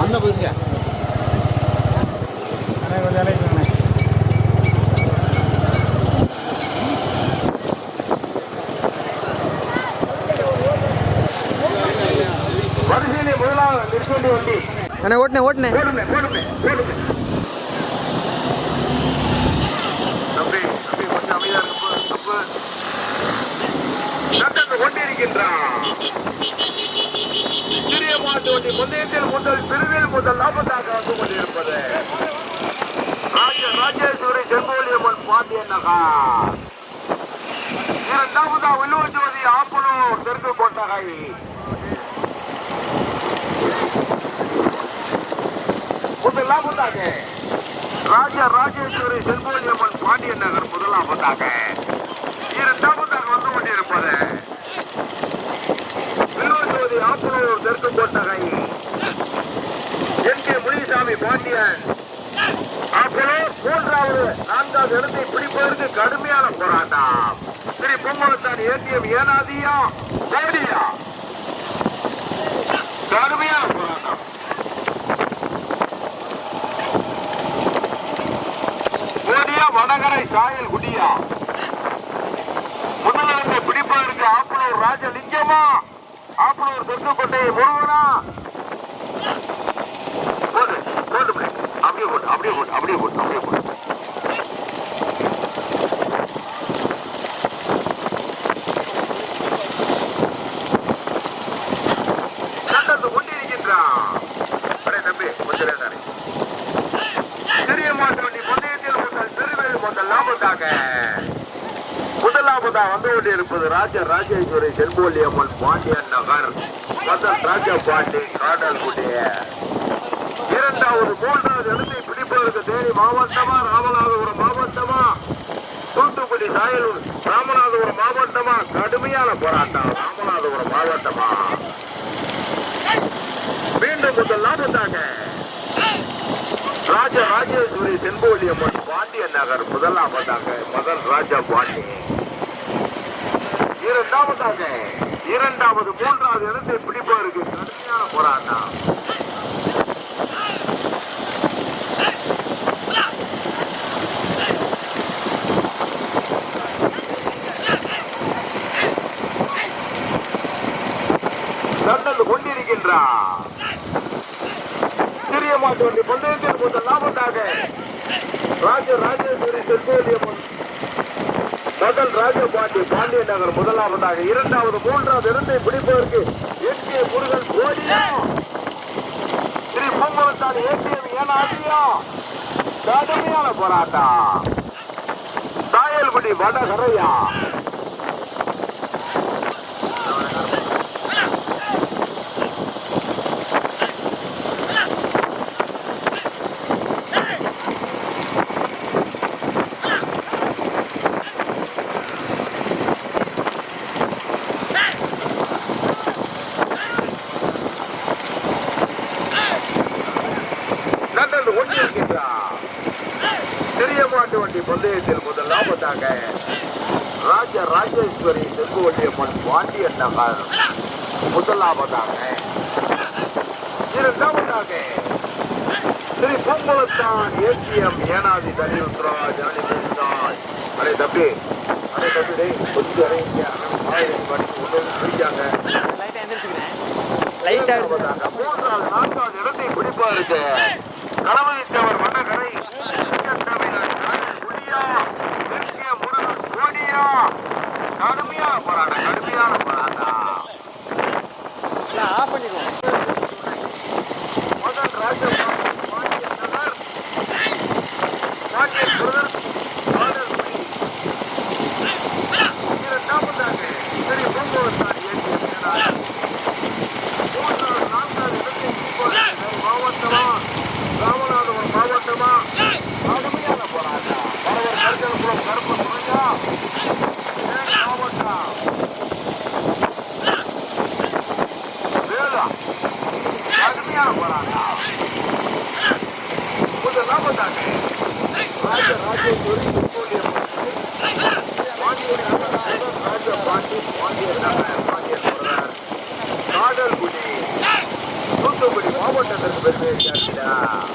அந்த போயிருங்க வரிசையிலே முதலாவது நிற்கொண்டு வண்டி ஓட்டுனே ஓட்டுனே தம்பி தம்பி கொஞ்சம் அமைதியா இருக்கு தப்பு கொண்டிருக்கின்றான் சிறிய மாட்டு வண்டி முந்தையத்தில் பிரிவில் முதல் லாபத்தாக வந்து கொண்டிருப்பது ராஜேஸ்வரி செங்கோலியம்மன் பாண்டியன் நகர். இரண்டாவதா வில்லுவஜோதி ஆப்பனூர் தெற்கு கொட்டகை. முதல் லாபத்தாக ராஜேஸ்வரி செங்கோலியம்மன் பாண்டியன் நகர் முதலாவதாக. இரண்டாவதாக வந்து கொண்டிருப்பது வில்லுவஜோதி ஆப்பனூர் தெற்கு கொட்டகை என் கே முனிசாமி பாண்டியன். மூன்றாவது நான்காவது இடத்தை பிடிப்பதற்கு கடுமையான போராட்டம். ஸ்ரீ பொங்கலத்தான் ஏடிஎம் ஏனாதியா கோடியா கடுமையான போராட்டம். கோடியா வடகரை சாயல் குடியா. முதலிடத்தை பிடிப்பதற்கு ஆப்பனூர் ராஜலிங்கமா ஆப்பனூர் தெற்குக்கோட்டையை முருகனா. அப்படியே போட்டு கொண்டிருக்கின்றான். தம்பி கொஞ்சம் லேட்டானே. சிறிய மாட்டு வண்டி பந்தயத்தில் திருவேல் முதலாவதாக வந்து கொண்டிருப்பது ராஜேஸ்வரி செங்கோலியம்மன் பாண்டியன் நகர் முதல் ராஜபாண்டி காடல்குடிய. இரண்டாவது மூன்றாவது இடத்தை பிடிப்பதற்கு தேனி மாவட்டமா ராமநாதபுரம் மாவட்டமா தூத்துக்குடி சாயலூர் ராமநாதபுரம் மாவட்டமா கடுமையான போராட்டம். ராமநாதபுரம் மாவட்டமா மீண்டும் முதல் லாபத்தாக ராஜேஸ்வரி செங்கோலியம்மன் பாண்டியன் நகர் முதலாவதாக முதல் ராஜா பாண்டி. இரண்டாவது மூன்றாவது இடத்தை பிடிப்பதற்கு கடுமையான போராட்டம். நடந்து கொண்டிருக்கின்றார். சிறிய மாட்டு வண்டி பந்தயத்தில் முதல் லாபத்தாக ராஜேஸ்வரி செங்கோலியம்மன் முதல் ராஜபாண்டி பாண்டியன் நகர் முதலாவதாக. இரண்டாவது மூன்றாவது இடத்தை பிடிப்பதற்கு என் கே முருகன் கோடியா ஸ்ரீ பொங்கலத்தான் ஏடிஎம் ஏனாதியா கடுமையான போராட்டம். சாயல்குடி வடகரையா பந்தயத்தில் முதல் லாபத்தாக ராஜேஸ்வரி செங்கோலியம்மன் பாண்டியன் நகர் முதலாவதாக. இரண்டாவதாக ஸ்ரீ பொங்கலத்தான் ஏடிஎம் ஏனாதி தனியுத்ராஜ் அணிந்தாய். தம்பி கொஞ்சம் மூன்றாவது நான்காவது இடத்தை பிடிப்பதற்கு கணவனித்தவர் வடகரை கடுமையான போராட்டம். முதல் ராஜபாண்டியன் நகர் பாண்டியன் பிரதர் இரண்டாவதாக ஸ்ரீ பொங்கலத்தான் ஏடிஎம் ஏனாதி. மூன்றாவது நான்காவது இடத்தை மாவட்டமா ராமநாதபுரம் மாவட்டமா போராட்டம். முதலாவதாக ராஜராஜேஸ்வரி காடல்குடி தூத்துக்குடி மாவட்டத்திற்கு பெருமையை சேர்க்கிறார்.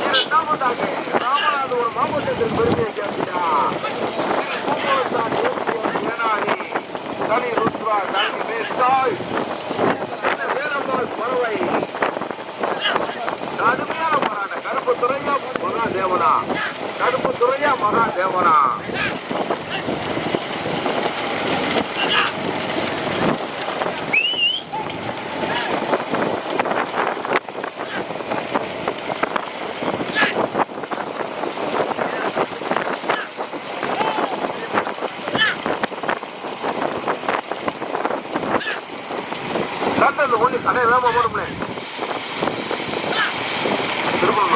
இரண்டாவதாக ராமநாதபுரம் மாவட்டத்திற்கு பெருமையை சேர்க்கிறார். தனி ருத்ரா தனி மேஸ்தாய் வேலம்மாள் பறவை கடுமையான போராட்டம். கருப்பு துறையா மகாதேவனா, கருப்பு துறையா மகாதேவனா. ஒண்ணு கடை வேகமா போடும்ல திருப்பணம்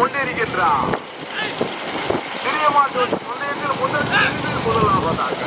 ஒன்றே இருக்கின்றா சிறிய மாட்டு முதலாவதாக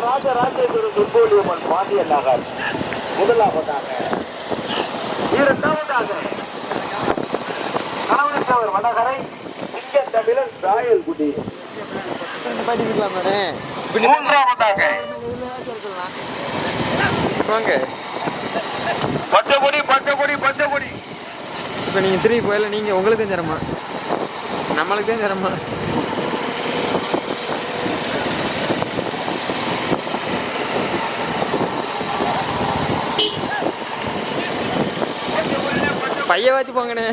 ராஜராஜேஸ்வரி துர்கோலியம்மன் பாண்டிய நகர் முதலாவதாக இரண்டாவதாக கணவன் வடகரை தமிழன் ராயல் குடி. மூன்றாவதாக பச்சைக்குடி பச்சைக்குடி பச்சைக்குடி. இப்போ நீங்கள் திரும்பி போயில நீங்கள் உங்களுக்கு தான் சிரமம், நம்மளுக்கு தான் சிரமம். பைய வச்சு போங்கண்ணே.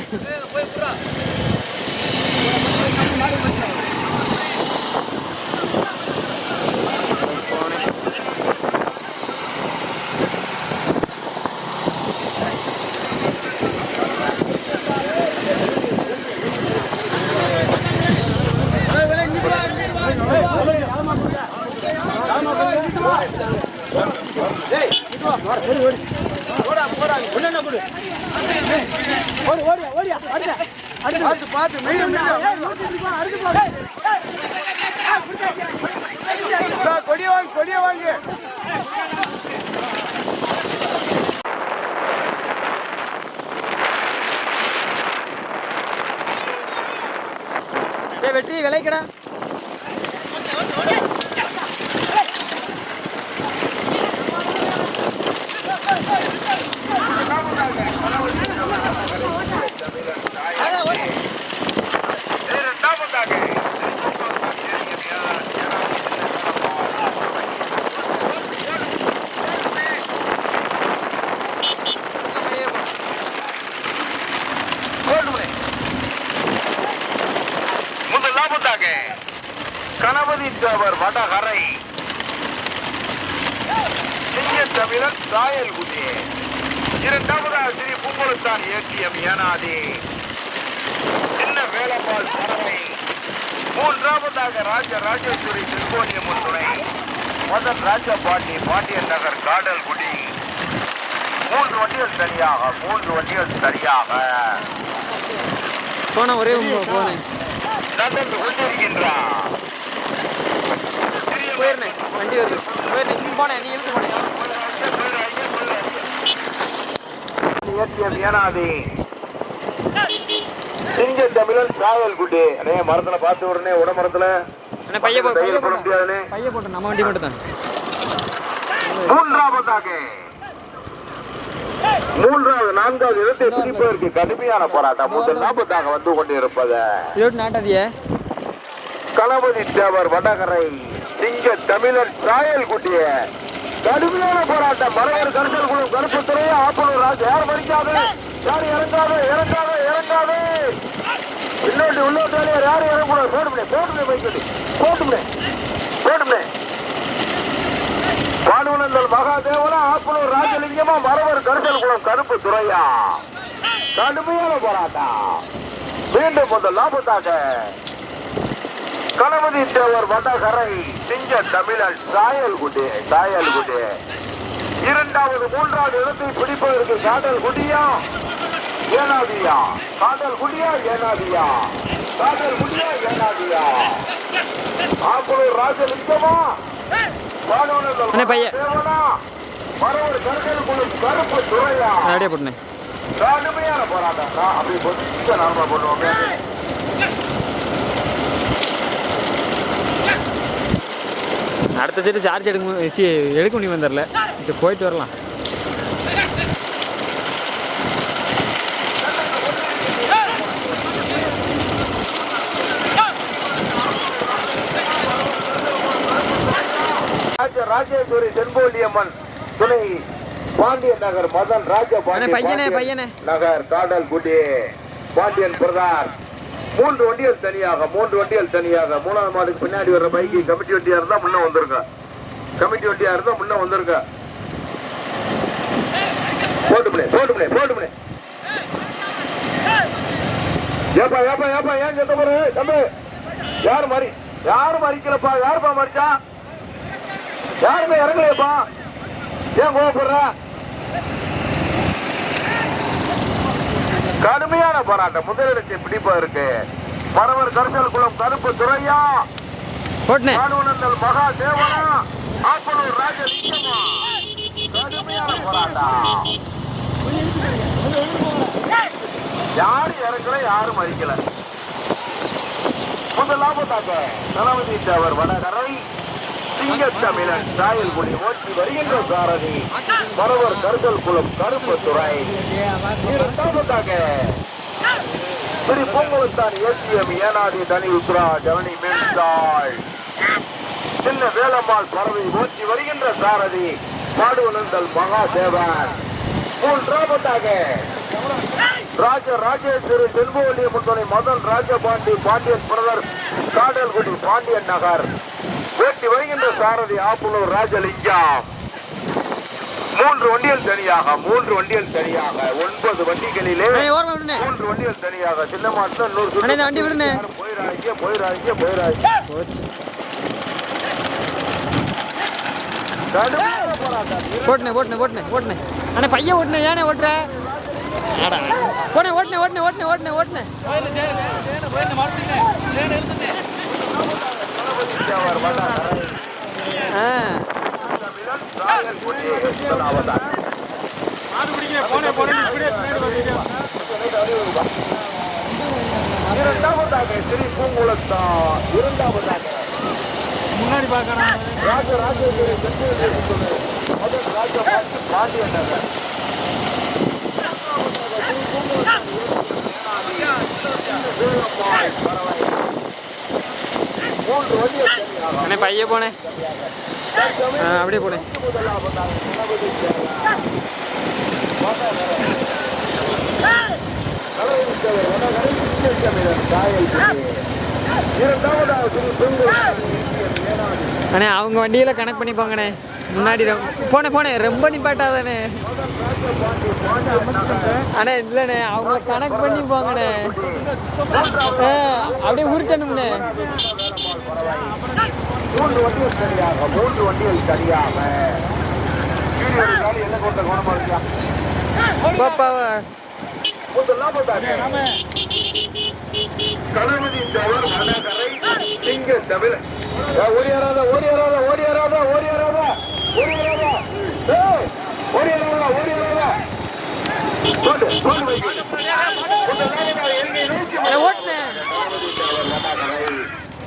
கொடிய வாங்க வெற்றி விளைக்கடா. கணபதி தேவர் வடகரை தமிழன் ராயல் குடி. இரண்டாவதாக ஸ்ரீ பூங்குளத்தான் ஏடிஎம் ஏனாதி சின்ன வேலம்பாள் பறவை. மூன்றாவதாக ராஜராஜேஸ்வரி திருக்கோணியம்மன் துணை மதன் ராஜபாண்டி பாண்டியன் நகர் காடல் குடி. மூன்று வண்டிகள் சரியாக போன ஒரே போனேன் நடந்து கொண்டிருக்கின்றார். போயிருந்தேன், வண்டி வருது. போயிருந்தேன், நீ போனேன், நீ எழுந்து போனேன். ஏனாதி சிங்க தமிழன் ராயல் குடி. அண்ணே மரத்துல பார்த்து உடனே உடமரத்துல பைய போட முடியாதுன்னு பைய போட்டு நம்ம வண்டி மட்டும் தான். நான்காவது இடத்தை பிடிப்பதற்கு கடுமையான போராட்டம் முதலாவதாக வந்து கொண்டிருப்பது நாட்டாதிய கணபதி தேவர் வடகரை சிங்க தமிழன் ராயல் குட்டிய. கடுமையான போராட்டம். மலையர் கருத்தல் குழு கருப்புத்துறை ஆப்பனூர் ராஜ். யார் மறிக்காது, யார் இறங்காது உள்ளோட்டு யாரும் இறங்கக்கூடாது. போட்டுமே பாடுவனந்தல் மகாதேவனா ஆப்பனூர் ராஜலிங்கமா மரவர் கருத்தல் குளம் கருப்பு துறையா. கடுமையான போராட்டம். மீண்டும் முதலாவதாக கணபதி தேவர் வடகரை சிங்க தமிழன் ராயல் குடி. இரண்டாவது மூன்றாவது இடத்தை பிடிப்பதற்கு காடல் குடியா ஏனாதியா ஆப்பனூர் ராஜலிங்கமா மரவர் கருத்தல் குளம் கருப்பு துறையா. கடுமையான போராட்டம். அப்படி நார்மலா பண்ணுவோம். அடுத்த சைடு சார்ஜ் எடுக்க முடியும் வந்துடல. போயிட்டு வரலாம். ராஜேஸ்வரி செங்கோலியம்மன் துணை பாண்டியன் நகர் மதன் பையனே நகர் காடல் குடி பாண்டியன் பிரதான். மூன்று வண்டிகள் தனியாக மூணாவது மாடுக்கு பின்னாடி வர்ற பைக்கு கமிட்டி வண்டியா இருந்தா முன்ன வந்திருக்க. போட்டுமே ஏப்பா ஏன் செத்த போற தம்பி? யாரு மறிக்கலப்பா? யாருப்பா மறிச்சா? யாருமே இறங்கலையப்பா. ஏன் கோவப்படுற? கடுமையான போராட்டம். முதலிடத்தை பிடிப்பதற்கு மரவர் கருத்தல் குளம் கருப்பு துறையா மகா தேவனா ஆப்பனூர் ராஜலிங்கமா. கடுமையான போராட்டம். யாரும் இறக்கல, யாரும் அடிக்கல. முதலாவதாக தளபதி தேவர் வடகரை சிங்கத்தமிழன் சாயல்குடி ஓட்டி வருகின்ற சாரதி மரவர் கருதல் குளம் கருப்பத்துறை. இரண்டாவதாக ஸ்ரீ பொங்கலத்தான் ஏசிஎம் ஏனாதி தனி உத்ரா ஜனனி மேல்தாள் சின்ன வேலம்மாள் பறவை ஓட்டி வருகின்ற சாரதி பாடுவனந்தல் மகாதேவன். மூன்றாவதாக ராஜேஸ்வரி செல்வொலி முன்னணி மதன் ராஜபாண்டி பாண்டியன் பிரதர் காடல்குடி பாண்டியன் நகர் ஓட்டி வருகின்ற சாரதி ஆப்புலூர் ராஜலிங்கம். 3 வண்டிகள் தனியாக 9 வண்டிகள் வண்டிகளிலே 3 வண்டிகள் தனியாக சின்னமாட்டம் போயிராங்க. போட்டுனே அண்ணா பையன் ஓட்டுனேன், ஏனே ஓட்டுற? ஓட்டுனேன். முன்னாடி பார்க்கணும். ராஜேஸ்வரி பாண்டியன் நகர் அண்ணே பைய போனேன், அப்படியே போனேன். அண்ணே அவங்க வண்டியில கனெக்ட் பண்ணி போங்கண்ணே. முன்னாடி போனேன் ரொம்ப நிப்பாட்டாதானே அண்ணே. இல்லைண்ணே அவங்க கனெக்ட் பண்ணி போங்கண்ணே, அப்படியே உருட்டணும்ண்ணே. 3 வண்டிகள் சரியாக பாப்பாவா தளபதி தேவர் வடகரை சிங்கத்தமிழ் ஓடியாராதா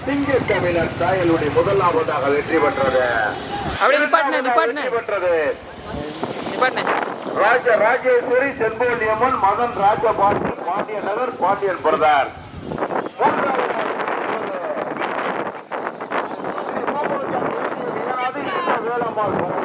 சிங்கத்தமிழர் சாயலுடைய முதலாவதாக வெற்றி பெற்றது. ராஜேஸ்வரி செல்வொலியம்மன் மதன் ராஜபாண்டி பாண்டியன் நகர் பாண்டியன் பிரதர். வேலம்மாள் வந்து